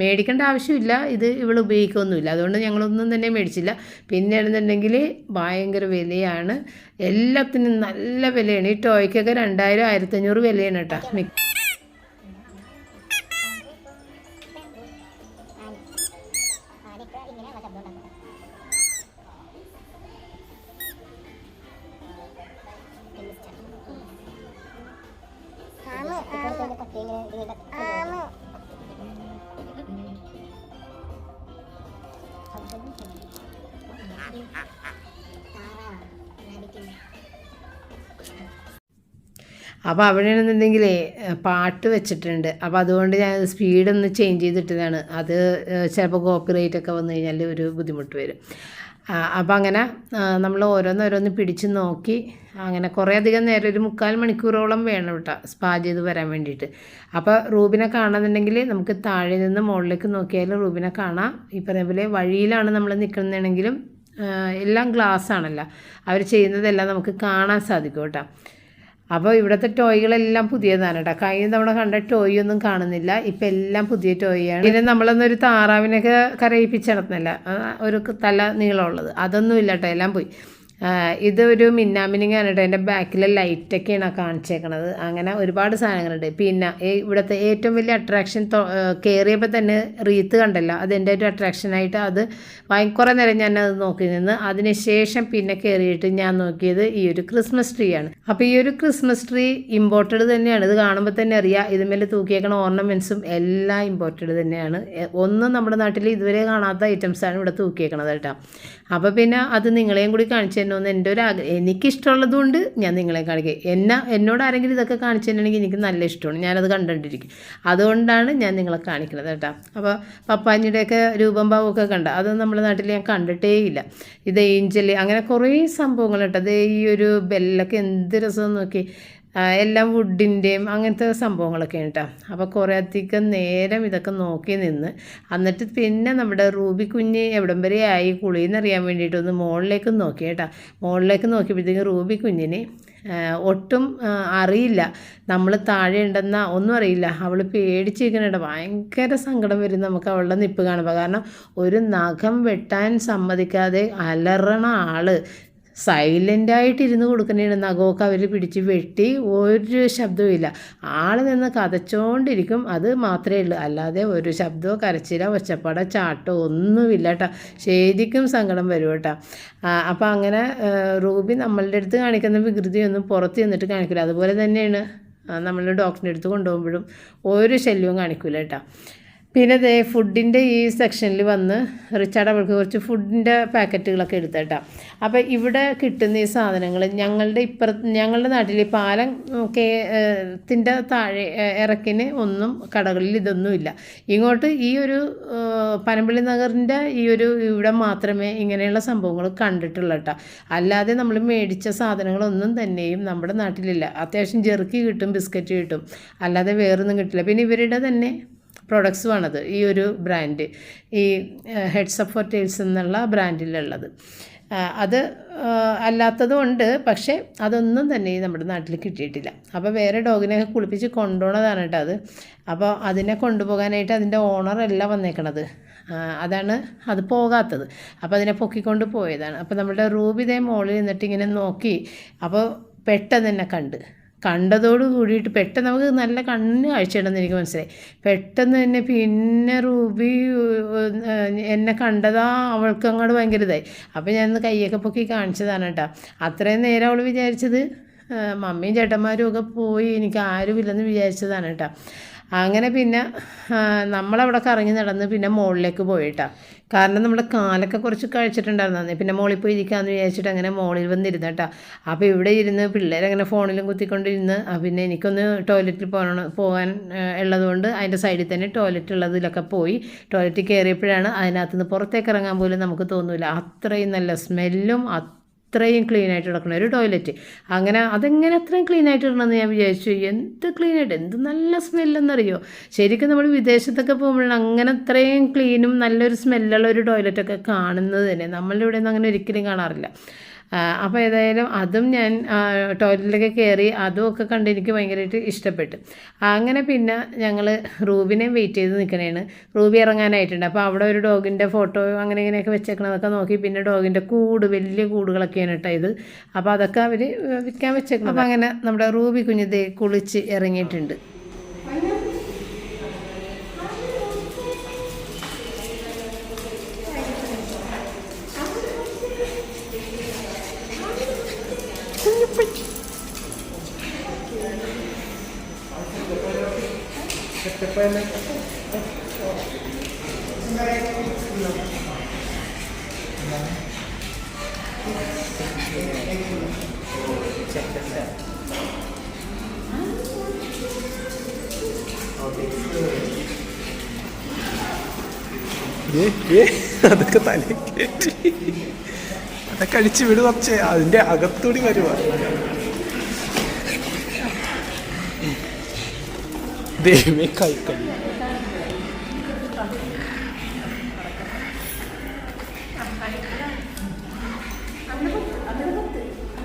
മേടിക്കേണ്ട ആവശ്യമില്ല, ഇത് ഇവൾ ഉപയോഗിക്കൊന്നുമില്ല, അതുകൊണ്ട് ഞങ്ങളൊന്നും തന്നെ മേടിച്ചില്ല. പിന്നെ എന്നുണ്ടെങ്കിൽ ഭയങ്കര വിലയാണ്, എല്ലാത്തിനും നല്ല വിലയാണ്. ഈ ടോയ്ക്കൊക്കെ 2000-1500 വിലയാണ് കേട്ടോ. അപ്പോൾ അവിടെയാണെന്നുണ്ടെങ്കിലേ പാട്ട് വെച്ചിട്ടുണ്ട്. അപ്പോൾ അതുകൊണ്ട് ഞാൻ സ്പീഡൊന്ന് ചേഞ്ച് ചെയ്തിട്ടതാണ്. അത് ചിലപ്പോൾ കോപ്പിറൈറ്റ് ഒക്കെ വന്നു കഴിഞ്ഞാൽ ഒരു ബുദ്ധിമുട്ട് വരും. അപ്പോൾ അങ്ങനെ നമ്മൾ ഓരോന്നോരോന്ന് പിടിച്ച് നോക്കി അങ്ങനെ കുറേ അധികം നേരം, ഒരു 3/4 മണിക്കൂറോളം വേണം കേട്ടോ സ്പാ ചെയ്ത് വരാൻ വേണ്ടിയിട്ട്. അപ്പോൾ റൂബിനെ കാണുന്നുണ്ടെങ്കിൽ നമുക്ക് താഴെ നിന്ന് മുകളിലേക്ക് നോക്കിയാൽ റൂബിനെ കാണാം. ഈ പറയുന്ന പോലെ വഴിയിലാണ് നമ്മൾ നിൽക്കുന്നതാണെങ്കിലും എല്ലാം ഗ്ലാസ് ആണല്ലോ, അവർ ചെയ്യുന്നതെല്ലാം നമുക്ക് കാണാൻ സാധിക്കും കേട്ടോ. അപ്പോൾ ഇവിടുത്തെ ടോയ്കളെല്ലാം പുതിയതാണ് കേട്ടോ. കഴിഞ്ഞ തവണ കണ്ട ടോയ് ഒന്നും കാണുന്നില്ല, ഇപ്പം എല്ലാം പുതിയ ടോയാണ്. പിന്നെ നമ്മളൊന്നൊരു താറാവിനൊക്കെ കരയിപ്പിച്ച് നടത്തുന്നില്ല, ഒരു തല നീളമുള്ളത്, അതൊന്നും ഇല്ല കേട്ടോ, എല്ലാം പോയി. ഇതൊരു മിന്നാമിനിങ്ങാണ് കേട്ടോ. എൻ്റെ ബാക്കിലെ ലൈറ്റൊക്കെയാണ് കാണിച്ചേക്കണത്. അങ്ങനെ ഒരുപാട് സാധനങ്ങളുണ്ട്. പിന്നെ ഇവിടുത്തെ ഏറ്റവും വലിയ അട്രാക്ഷൻ കയറിയപ്പോൾ തന്നെ റീത്ത് കണ്ടല്ലോ, അതെൻ്റെ ഒരു അട്രാക്ഷനായിട്ട് അത് കുറേ നേരം ഞാനത് നോക്കി നിന്ന്. അതിനുശേഷം പിന്നെ കയറിയിട്ട് ഞാൻ നോക്കിയത് ഈ ഒരു ക്രിസ്മസ് ട്രീ ആണ്. അപ്പോൾ ഈ ഒരു ക്രിസ്മസ് ട്രീ ഇമ്പോർട്ടഡ് തന്നെയാണ്. ഇത് കാണുമ്പോൾ തന്നെ അറിയാം. ഇതിന്മേൽ തൂക്കിയേക്കണ ഓർണമെൻറ്റ്സും എല്ലാം ഇമ്പോർട്ടഡ് തന്നെയാണ്. ഒന്നും നമ്മുടെ നാട്ടിൽ ഇതുവരെ കാണാത്ത ഐറ്റംസാണ് ഇവിടെ തൂക്കിയേക്കണത് കേട്ടോ. അപ്പോൾ പിന്നെ അത് നിങ്ങളെയും കൂടി കാണിച്ചു തരണമെന്ന് എൻ്റെ ഒരു ആഗ്രഹം. എനിക്കിഷ്ടമുള്ളതുകൊണ്ട് ഞാൻ നിങ്ങളെ കാണിക്കുക. എന്നോട് ആരെങ്കിലും ഇതൊക്കെ കാണിച്ചു തരണമെങ്കിൽ എനിക്ക് നല്ല ഇഷ്ടമാണ്. ഞാനത് കണ്ടുകൊണ്ടിരിക്കും. അതുകൊണ്ടാണ് ഞാൻ നിങ്ങളെ കാണിക്കുന്നത് കേട്ടോ. അപ്പോൾ പപ്പാഞ്ഞിയുടെയൊക്കെ രൂപം ഭാവമൊക്കെ കണ്ട അതൊന്നും നമ്മുടെ നാട്ടിൽ ഞാൻ കണ്ടിട്ടേ ഇല്ല. ഇത് ഏഞ്ചൽ അങ്ങനെ കുറേ സംഭവങ്ങൾ കേട്ടോ. അത് ഈ ഒരു ബെല്ലൊക്കെ എന്ത് രസം നോക്കി, എല്ലാം വുഡിൻ്റെയും അങ്ങനത്തെ സംഭവങ്ങളൊക്കെ കേട്ടോ. അപ്പോൾ കുറേ അധികം നേരം ഇതൊക്കെ നോക്കി നിന്ന് എന്നിട്ട് പിന്നെ നമ്മുടെ റൂബി കുഞ്ഞ് എവിടം വരെ ആയി കുളിയെന്നറിയാൻ വേണ്ടിയിട്ടൊന്ന് മുകളിലേക്ക് നോക്കി കേട്ടോ. മുകളിലേക്ക് നോക്കിയപ്പോഴത്തേക്കും റൂബി കുഞ്ഞിന് ഒട്ടും അറിയില്ല നമ്മൾ താഴെ ഉണ്ടെന്ന ഒന്നും അറിയില്ല. അവൾ പേടിച്ചിരിക്കണേട്ടോ. ഭയങ്കര സങ്കടം വരും നമുക്ക് അവളുടെ നിപ്പ് കാണുമ്പോൾ. കാരണം ഒരു നഖം വെട്ടാൻ സമ്മതിക്കാതെ അലറണ ആൾ സൈലൻ്റായിട്ടിരുന്ന് കൊടുക്കണേണ്. നഖമൊക്കെ അവർ പിടിച്ച് വെട്ടി ഒരു ശബ്ദവും ഇല്ല. ആൾ നിന്ന് കതച്ചോണ്ടിരിക്കും, അത് മാത്രമേ ഉള്ളൂ. അല്ലാതെ ഒരു ശബ്ദമോ കരച്ചിലോ ഒച്ചപ്പാടോ ചാട്ടോ ഒന്നുമില്ല കേട്ടോ. ശരിക്കും സങ്കടം വരും കേട്ടോ. അപ്പോൾ അങ്ങനെ റൂബി നമ്മളുടെ അടുത്ത് കാണിക്കുന്ന വികൃതിയൊന്നും പുറത്ത് ചെന്നിട്ട് കാണിക്കില്ല. അതുപോലെ തന്നെയാണ് നമ്മൾ ഡോക്ടറിൻ്റെ അടുത്ത് കൊണ്ടുപോകുമ്പോഴും ഒരു ശല്യവും കാണിക്കില്ല കേട്ടോ. പിന്നെ ദേ ഫുഡിൻ്റെ ഈ സെക്ഷനിൽ വന്ന് റിച്ചാർഡ് അവൾക്ക് കുറച്ച് ഫുഡിൻ്റെ പാക്കറ്റുകളൊക്കെ എടുത്തേട്ടാ. അപ്പോൾ ഇവിടെ കിട്ടുന്ന ഈ സാധനങ്ങൾ ഞങ്ങളുടെ നാട്ടിൽ പാലം ത്തിൻ്റെ താഴെ ഇറക്കിന് ഒന്നും കടകളിൽ ഇതൊന്നുമില്ല. ഇങ്ങോട്ട് ഈ ഒരു പനമ്പള്ളി നഗറിൻ്റെ ഈ ഒരു ഇവിടെ മാത്രമേ ഇങ്ങനെയുള്ള സംഭവങ്ങൾ കണ്ടിട്ടുള്ളൂ കേട്ടോ. അല്ലാതെ നമ്മൾ മേടിച്ച സാധനങ്ങളൊന്നും തന്നെയും നമ്മുടെ നാട്ടിലില്ല. അത്യാവശ്യം ജെർക്കി കിട്ടും, ബിസ്ക്കറ്റ് കിട്ടും, അല്ലാതെ വേറൊന്നും കിട്ടില്ല. പിന്നെ ഇവരുടെ തന്നെ പ്രൊഡക്ട്സുമാണത്. ഈ ഒരു ബ്രാൻഡ് ഈ ഹെഡ്സ് ഓഫ് ഫോർ ടെയിൽസ് എന്നുള്ള ബ്രാൻഡിലുള്ളത്. അത് അല്ലാത്തതുകൊണ്ട് പക്ഷേ അതൊന്നും തന്നെ നമ്മുടെ നാട്ടിൽ കിട്ടിയിട്ടില്ല. അപ്പോൾ വേറെ ഡോഗിനെയൊക്കെ കുളിപ്പിച്ച് കൊണ്ടുപോകണതാണ് കേട്ടോ അത്. അപ്പോൾ അതിനെ കൊണ്ടുപോകാനായിട്ട് അതിൻ്റെ ഓണറല്ല വന്നേക്കണത്. അതാണ് അത് പോകാത്തത്. അപ്പോൾ അതിനെ പൊക്കിക്കൊണ്ട് പോയതാണ്. അപ്പോൾ നമ്മുടെ റൂബിതേ മോളിൽ നിന്നിട്ട് ഇങ്ങനെ നോക്കി. അപ്പോൾ പെട്ടെന്ന് തന്നെ കണ്ടതോട് കൂടിയിട്ട് പെട്ടെന്ന് നമുക്ക് നല്ല കണ്ണിന് കാഴ്ചയുണ്ടെന്ന് എനിക്ക് മനസ്സിലായി. പെട്ടെന്ന് തന്നെ പിന്നെ റൂബി എന്നെ കണ്ടതാ അവൾക്ക് അങ്ങോട്ട് ഭയങ്കര ഇതായി. അപ്പോൾ ഞാനൊന്ന് കൈയൊക്കെ പൊക്കി കാണിച്ചതാണ് കേട്ടോ. അത്രയും നേരം അവൾ വിചാരിച്ചത് മമ്മിയും ചേട്ടന്മാരും ഒക്കെ പോയി എനിക്ക് ആരുമില്ലെന്ന് വിചാരിച്ചതാണ് കേട്ടോ. അങ്ങനെ പിന്നെ നമ്മളവിടെ കറങ്ങി നടന്ന് പിന്നെ മുകളിലേക്ക് പോയിട്ടാ. കാരണം നമ്മുടെ കാലൊക്കെ കുറച്ച് കഴിച്ചിട്ടുണ്ടായിരുന്നു. പിന്നെ മുകളിൽ പോയി ഇരിക്കാമെന്ന് വിചാരിച്ചിട്ട് അങ്ങനെ മുകളിൽ വന്നിരുന്നു കേട്ടോ. അപ്പോൾ ഇവിടെ ഇരുന്ന് പിള്ളേരങ്ങനെ ഫോണിലും കുത്തിക്കൊണ്ടിരുന്ന് പിന്നെ എനിക്കൊന്ന് ടോയ്ലറ്റിൽ പോകാൻ ഉള്ളതുകൊണ്ട് അതിൻ്റെ സൈഡിൽ തന്നെ ടോയ്ലറ്റ് ഉള്ളതിലൊക്കെ പോയി. ടോയ്ലറ്റിൽ കയറിയപ്പോഴാണ് അതിനകത്തുനിന്ന് പുറത്തേക്ക് ഇറങ്ങാൻ പോലും നമുക്ക് തോന്നില്ല. അത്രയും നല്ല സ്മെല്ലും അത്രയും ക്ലീനായിട്ട് കിടക്കണം ഒരു ടോയ്ലറ്റ്. അങ്ങനെ അതെങ്ങനെ അത്രയും ക്ലീനായിട്ട് ഇടണമെന്ന് ഞാൻ വിചാരിച്ചു. എന്ത് ക്ലീനായിട്ട്, എന്ത് നല്ല സ്മെല്ലെന്നറിയോ. ശരിക്കും നമ്മൾ വിദേശത്തൊക്കെ പോകുമ്പോഴാണ് അങ്ങനെ അത്രയും ക്ലീനും നല്ലൊരു സ്മെല്ലുള്ള ഒരു ടോയ്ലറ്റൊക്കെ കാണുന്നത് തന്നെ. നമ്മളുടെ ഇവിടെ ഒന്നും അങ്ങനെ ഒരിക്കലും കാണാറില്ല. അപ്പോൾ ഏതായാലും അതും ഞാൻ ടോയ്ലറ്റിലൊക്കെ കയറി അതുമൊക്കെ കണ്ട് എനിക്ക് ഭയങ്കരമായിട്ട് ഇഷ്ടപ്പെട്ടു. അങ്ങനെ പിന്നെ ഞങ്ങൾ റൂബിനെ വെയിറ്റ് ചെയ്ത് നിൽക്കണേണ്. റൂബി ഇറങ്ങാനായിട്ടുണ്ട്. അപ്പോൾ അവിടെ ഒരു ഡോഗിൻ്റെ ഫോട്ടോ അങ്ങനെ ഇങ്ങനെയൊക്കെ വെച്ചേക്കണതൊക്കെ നോക്കി. പിന്നെ ഡോഗിൻ്റെ വലിയ കൂടുകളൊക്കെയാണ് കേട്ടോ ഇത്. അപ്പോൾ അതൊക്കെ അവർ വിൽക്കാൻ വെച്ചേക്കണം. അപ്പോൾ അങ്ങനെ നമ്മുടെ റൂബി കുഞ്ഞിതേ കുളിച്ച് ഇറങ്ങിയിട്ടുണ്ട്. അതൊക്കെ തലക്കേറ്റി അതൊക്കെ അടിച്ച് വിട് കുറച്ച് അതിൻ്റെ അകത്തൂടി വരുവാ. ദൈവമേ കഴിക്കും.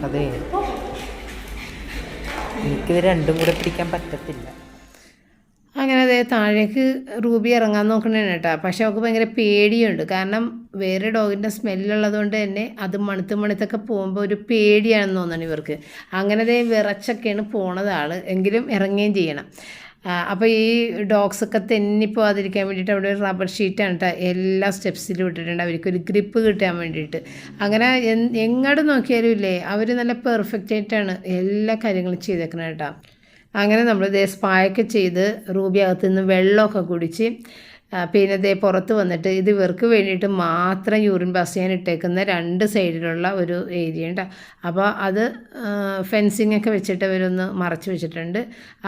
അതെ, എനിക്കിത് രണ്ടും കൂടെ പിടിക്കാൻ പറ്റത്തില്ല. അങ്ങനെ ദേ താഴേക്ക് റൂബി ഇറങ്ങാൻ നോക്കണേണ് കേട്ടോ. പക്ഷെ അവൾക്ക് ഭയങ്കര പേടിയുണ്ട്. കാരണം വേറെ ഡോഗിൻ്റെ സ്മെല്ലുള്ളത് കൊണ്ട് തന്നെ അത് മണത്തൊക്കെ പോകുമ്പോൾ ഒരു പേടിയാണെന്ന് തോന്നണം ഇവർക്ക്. അങ്ങനെ ദേ വിറച്ചൊക്കെയാണ് പോണത് ആൾ. എങ്കിലും ഇറങ്ങുകയും ചെയ്യണം. അപ്പോൾ ഈ ഡോഗ്സൊക്കെ തെന്നിപ്പോകാതിരിക്കാൻ വേണ്ടിയിട്ട് അവിടെ ഒരു റബ്ബർ ഷീറ്റാണ് കേട്ടോ എല്ലാ സ്റ്റെപ്സിലും ഇട്ടിട്ടുണ്ട്, അവർക്കൊരു ഗ്രിപ്പ് കിട്ടാൻ വേണ്ടിയിട്ട്. അങ്ങനെ എങ്ങോട്ട് നോക്കിയാലും ഇല്ലേ അവർ നല്ല പെർഫെക്റ്റ് ആയിട്ടാണ് എല്ലാ കാര്യങ്ങളും ചെയ്തേക്കുന്നത് കേട്ടോ. അങ്ങനെ നമ്മൾ ഇതേ സ്പായൊക്കെ ചെയ്ത് റൂബി അകത്തു നിന്ന് വെള്ളമൊക്കെ കുടിച്ച് പിന്നെ ഇതേ പുറത്ത് വന്നിട്ട് ഇത് ഇവർക്ക് വേണ്ടിയിട്ട് മാത്രം യൂറിൻ പാസ് ചെയ്യാൻ ഇട്ടേക്കുന്ന 2 സൈഡിലുള്ള ഒരു ഏരിയ ഉണ്ട്. അപ്പോൾ അത് ഫെൻസിങ് ഒക്കെ വെച്ചിട്ട് അവരൊന്ന് മറച്ച് വെച്ചിട്ടുണ്ട്.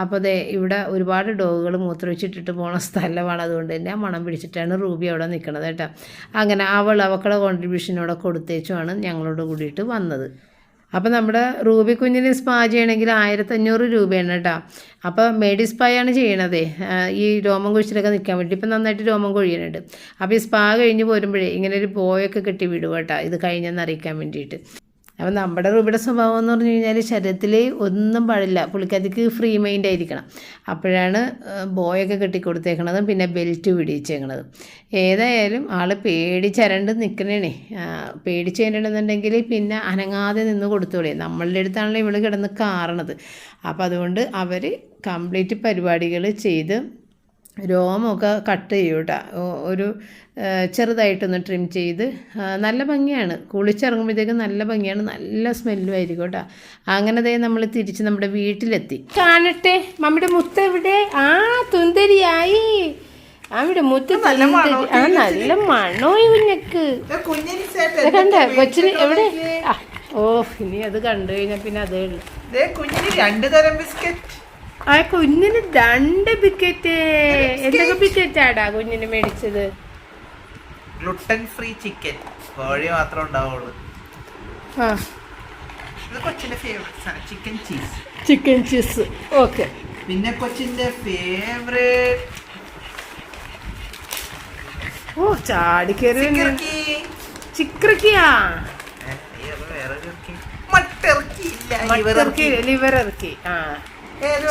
അപ്പോൾ ദേ ഇവിടെ ഒരുപാട് ഡോഗുകൾ മൂത്രമൊഴിച്ചിട്ടിട്ട് പോണ സ്ഥലമാണ്. അതുകൊണ്ട് തന്നെ ആ മണം പിടിച്ചിട്ടാണ് റൂബി അവിടെ നിൽക്കുന്നത് കേട്ടോ. അങ്ങനെ അവളുടെ കോൺട്രിബ്യൂഷനോടെ കൊടുത്തേച്ചുമാണ് ഞങ്ങളോട് കൂടിയിട്ട് വന്നത്. അപ്പോൾ നമ്മുടെ റൂബി കുഞ്ഞിന് സ്പാ ചെയ്യണമെങ്കിൽ 1500 രൂപയാണ് കേട്ടോ. അപ്പോൾ മേഡി സ്പായാണ് ചെയ്യണതേ, ഈ രോമം കൊഴിച്ചിലൊക്കെ നിൽക്കാൻ വേണ്ടി. ഇപ്പം നന്നായിട്ട് രോമം കൊഴിയുന്നുണ്ട്. അപ്പോൾ ഈ സ്പാ കഴിഞ്ഞ് പോരുമ്പോഴേ ഇങ്ങനെ ഒരു ബോയൊക്കെ കെട്ടി വിടുക കേട്ടോ, ഇത് കഴിഞ്ഞെന്ന് അറിയിക്കാൻ വേണ്ടിയിട്ട്. അപ്പം നമ്മുടെ റൂബിയുടെ സ്വഭാവം എന്ന് പറഞ്ഞു കഴിഞ്ഞാൽ ശരീരത്തിൽ ഒന്നും പാടില്ല, പുള്ളിക്കാരിക്ക് ഫ്രീ മൈൻഡ് ആയിരിക്കണം. അപ്പോഴാണ് ബോയൊക്കെ കെട്ടിക്കൊടുത്തേക്കണതും പിന്നെ ബെൽറ്റ് പിടിച്ചേക്കണതും. ഏതായാലും ആൾ പേടിച്ചരണ്ട് നിൽക്കണേ. പേടിച്ച് കഴിഞ്ഞിട്ടുണ്ടെന്നുണ്ടെങ്കിൽ പിന്നെ അനങ്ങാതെ നിന്ന് കൊടുത്തോളേ. നമ്മളുടെ അടുത്താണല്ലോ ഇവൾ കിടന്ന് കാറണത്. അപ്പോൾ അതുകൊണ്ട് അവർ കംപ്ലീറ്റ് പരിപാടികൾ ചെയ്ത് രോമമൊക്കെ കട്ട് ചെയ്യും കേട്ടോ. ഒരു ചെറുതായിട്ടൊന്ന് ട്രിം ചെയ്ത് നല്ല ഭംഗിയാണ്. കുളിച്ചിറങ്ങുമ്പോഴത്തേക്കും നല്ല ഭംഗിയാണ്, നല്ല സ്മെല്ലും ആയിരിക്കും കേട്ടോ. അങ്ങനെ ദേ നമ്മൾ തിരിച്ച് നമ്മുടെ വീട്ടിലെത്തി. കാണട്ടെ മമ്മിയുടെ മുത്ത് എവിടെ? തുന്തരിയായി അവിടെ മുത്ത്. നല്ല മണോ കുഞ്ഞക്ക് കണ്ട കൊച്ചിന് എവിടെ? ഇനി അത് കണ്ടു കഴിഞ്ഞാൽ പിന്നെ അതേ ഉള്ളു. കുഞ്ഞിന് 2 തരം ബിസ്ക്കറ്റ്. കുഞ്ഞിന് 2 ബിസ്ക്കറ്റ്. എന്തൊക്കെ ബിസ്ക്കറ്റാടാ കുഞ്ഞിന് മേടിച്ചത്? ഗ്ലൂട്ടൻ ഫ്രീ ചിക്കൻ, കോഴി മാത്രം ഉണ്ടാവുള്ളൂ. ഇത് കൊച്ചിന്റെ ഫേവറേറ്റ് ചിക്കൻ ചീസ്. ഓക്കെ. പിന്നെ കൊച്ചിന്റെ ഫേവറേറ്റ് ചാടിക്കറി ചിക്കറിക്കിയാ ലിവർ ഇറക്കി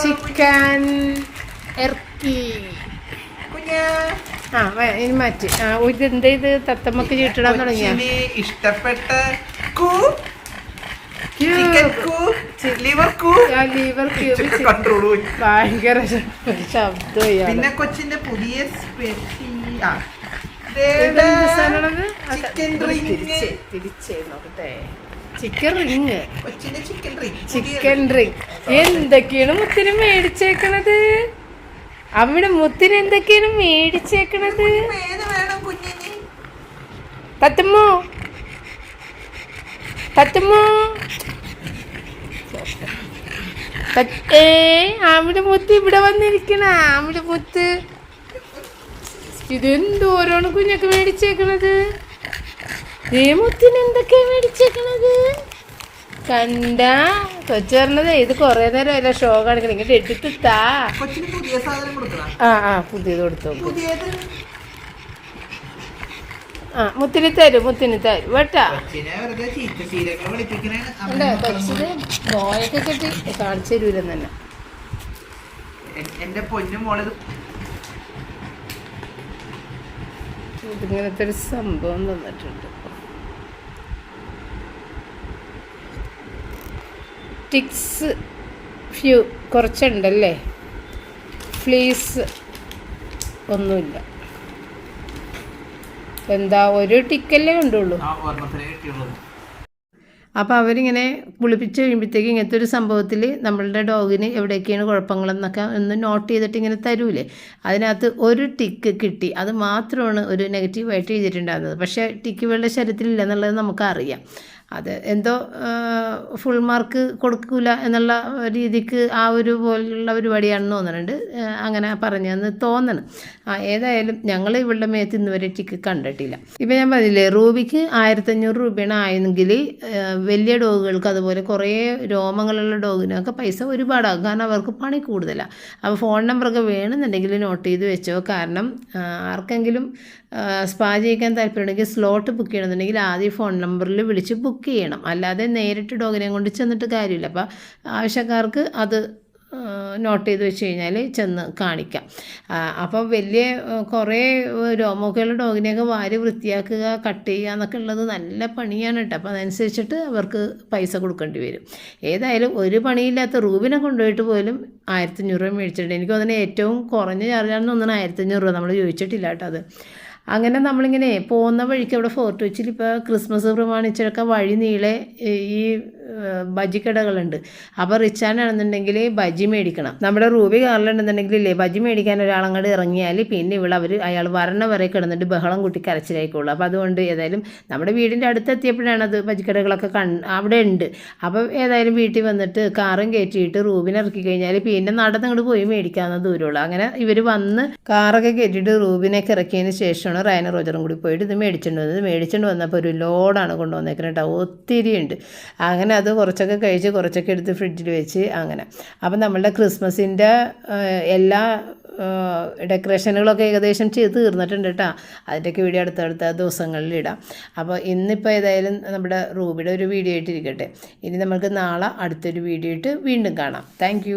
ചിക്കൻ ഇറക്കി ഇനി മാറ്റി. ഇതെന്താ ഇത് തത്തമ്മക്ക് ചീട്ടിടാൻ തുടങ്ങിയ ഇഷ്ടപ്പെട്ട ഭയങ്കര ശബ്ദം. പിന്നെ കൊച്ചിന്റെ പുതിയ ചിക്കൻ റിങ്. എന്തൊക്കെയാണ് മുത്തിന് മേടിച്ചേക്കണത്? അവിടെ മുത്തിന് എന്തൊക്കെയാണ് മേടിച്ചേക്കണത്? തത്തുമ്മോ അവിടെ മുത്ത് ഇവിടെ വന്നിരിക്കണ. അവിടെ മുത്ത് ഇതെന്തോരാണ് കുഞ്ഞൊക്കെ മേടിച്ചേക്കണത്? മുത്തിന് എന്തൊക്കെയാ മേടിച്ചേക്കണത്? കണ്ട കൊച്ചു പറഞ്ഞത് ഇത് കൊറേ നേരം അല്ല ഷോ കാണിക്കണം, ഇങ്ങോട്ട് എടുത്ത് താ. പുതിയത് കൊടുത്തു. മുത്തിന് തരും കേട്ടാ. കൊച്ചിന് ബോയൊക്കെ കെട്ടി കാണിച്ചു തരൂലെന്ന് തന്നെ. എന്റെ പൊന്നു മോളത് ഇതിങ്ങനത്തെ ഒരു സംഭവം തന്നിട്ടുണ്ട്. ടിക്സ് ഫ്യൂ കുറച്ചുണ്ടല്ലേ, ഫ്ലീസ് ഒന്നുമില്ല. എന്താ ഒരു ടിക്കല്ലേ കണ്ടുള്ളൂ. അപ്പോൾ അവരിങ്ങനെ കുളിപ്പിച്ച് കഴിയുമ്പോഴത്തേക്ക് ഇങ്ങനത്തെ ഒരു സംഭവത്തിൽ നമ്മളുടെ ഡോഗിന് എവിടെയൊക്കെയാണ് കുഴപ്പങ്ങളെന്നൊക്കെ ഒന്ന് നോട്ട് ചെയ്തിട്ട് ഇങ്ങനെ തരൂലേ. അതിനകത്ത് ഒരു ടിക്ക് കിട്ടി. അത് മാത്രമാണ് ഒരു നെഗറ്റീവായിട്ട് എഴുതിയിട്ടുണ്ടാകുന്നത്. പക്ഷേ ടിക്കുകളുടെ ശരീരത്തിലില്ല എന്നുള്ളത് നമുക്കറിയാം. അത് എന്തോ ഫുൾ മാർക്ക് കൊടുക്കില്ല എന്നുള്ള രീതിക്ക് ആ ഒരു പോലുള്ള പരിപാടിയാണെന്ന് തോന്നുന്നുണ്ട്. അങ്ങനെ പറഞ്ഞതെന്ന് തോന്നണം. ഏതായാലും ഞങ്ങൾ ഇവളുടെ മേത്ത് ഇന്ന് വരെ ടിക്ക് കണ്ടിട്ടില്ല. ഇപ്പം ഞാൻ പറഞ്ഞില്ലേ, റൂബിക്ക് 1500 രൂപയാണ് ആയെങ്കിൽ വലിയ ഡോഗുകൾക്ക് അതുപോലെ കുറേ രോമങ്ങളുള്ള ഡോഗിനൊക്കെ പൈസ ഒരുപാടാകും. കാരണം അവർക്ക് പണി കൂടുതലാണ്. അപ്പോൾ ഫോൺ നമ്പറൊക്കെ വേണമെന്നുണ്ടെങ്കിൽ നോട്ട് ചെയ്ത് വെച്ചോ. കാരണം ആർക്കെങ്കിലും സ്പാ ചെയ്യിക്കാൻ താല്പര്യമുണ്ടെങ്കിൽ സ്ലോട്ട് ബുക്ക് ചെയ്യണമെന്നുണ്ടെങ്കിൽ ആദ്യം ഫോൺ നമ്പറിൽ വിളിച്ച് ബുക്ക് ചെയ്യണം. അല്ലാതെ നേരിട്ട് ഡോഗിനെ കൊണ്ട് ചെന്നിട്ട് കാര്യമില്ല. അപ്പോൾ ആവശ്യക്കാർക്ക് അത് നോട്ട് ചെയ്ത് വെച്ച് കഴിഞ്ഞാൽ ചെന്ന് കാണിക്കാം. അപ്പോൾ വലിയ കുറേ രോമമൊക്കെയുള്ള ഡോഗിനെയൊക്കെ വാരി വൃത്തിയാക്കുക, കട്ട് ചെയ്യുക എന്നൊക്കെ ഉള്ളത് നല്ല പണിയാണ് കേട്ടോ. അപ്പോൾ അതനുസരിച്ചിട്ട് അവർക്ക് പൈസ കൊടുക്കേണ്ടി വരും. ഏതായാലും ഒരു പണിയില്ലാത്ത റൂബിനെ കൊണ്ടുപോയിട്ട് പോലും 1500 രൂപ മേടിച്ചിട്ടുണ്ട്. എനിക്ക് അതിന് ഏറ്റവും കുറഞ്ഞ ചാർജാണെന്ന് തോന്നുന്നു 1500 രൂപ. നമ്മൾ ചോദിച്ചിട്ടില്ല കേട്ടോ അത്. അങ്ങനെ നമ്മളിങ്ങനെ പോകുന്ന വഴിക്ക് അവിടെ ഫോർട്ട് കൊച്ചിയിൽ ഇപ്പോൾ ക്രിസ്മസ് പ്രമാണിച്ചൊക്കെ വഴി നീളെ ഈ ബജിക്കടകളുണ്ട്. അപ്പോൾ റിച്ചാനാണെന്നുണ്ടെങ്കിൽ ബജി മേടിക്കണം. നമ്മുടെ റൂബി കാറിലുണ്ടെന്നുണ്ടെങ്കിൽ ഇല്ലേ ബജി മേടിക്കാൻ ഒരാളങ്ങോട്ട് ഇറങ്ങിയാൽ പിന്നെ അയാൾ വരണ വരെ കിടന്നിട്ട് ബഹളം കൂട്ടി കരച്ചിലായിക്കോളൂ. അപ്പോൾ അതുകൊണ്ട് ഏതായാലും നമ്മുടെ വീടിൻ്റെ അടുത്തെത്തിയപ്പോഴാണ് അത് ബജിക്കടകളൊക്കെ അവിടെ ഉണ്ട്. അപ്പോൾ ഏതായാലും വീട്ടിൽ വന്നിട്ട് കാറും കയറ്റിയിട്ട് റൂബിനെ ഇറക്കി കഴിഞ്ഞാൽ പിന്നെ നടന്നങ്ങോട്ട് പോയി മേടിക്കാവുന്ന ദൂരമുള്ളൂ. അങ്ങനെ ഇവർ വന്ന് കാറൊക്കെ കയറ്റിയിട്ട് റൂബിനൊക്കെ ഇറക്കിയതിന് ശേഷമാണ് റയനും റോജറും കൂടി പോയിട്ട് ഇത് മേടിച്ചുകൊണ്ട് വന്നപ്പോൾ ഒരു ലോഡാണ് കൊണ്ടുവന്നേക്കുന്നത് കേട്ടോ. ഒത്തിരി ഉണ്ട്. അങ്ങനെ അത് കുറച്ചൊക്കെ കഴിച്ച് കുറച്ചൊക്കെ എടുത്ത് ഫ്രിഡ്ജിൽ വെച്ച് അങ്ങനെ. അപ്പം നമ്മളുടെ ക്രിസ്മസിൻ്റെ എല്ലാ ഡെക്കറേഷനുകളൊക്കെ ഏകദേശം ചെയ്ത് തീർന്നിട്ടുണ്ട് കേട്ടോ. അതിൻ്റെയൊക്കെ വീഡിയോ അടുത്തടുത്ത ദിവസങ്ങളിൽ ഇടാം. അപ്പോൾ ഇന്നിപ്പോൾ ഏതായാലും നമ്മുടെ റൂബിയുടെ ഒരു വീഡിയോ ആയിട്ടിരിക്കട്ടെ. ഇനി നമുക്ക് നാളെ അടുത്തൊരു വീഡിയോ ഇട്ട് വീണ്ടും കാണാം. താങ്ക്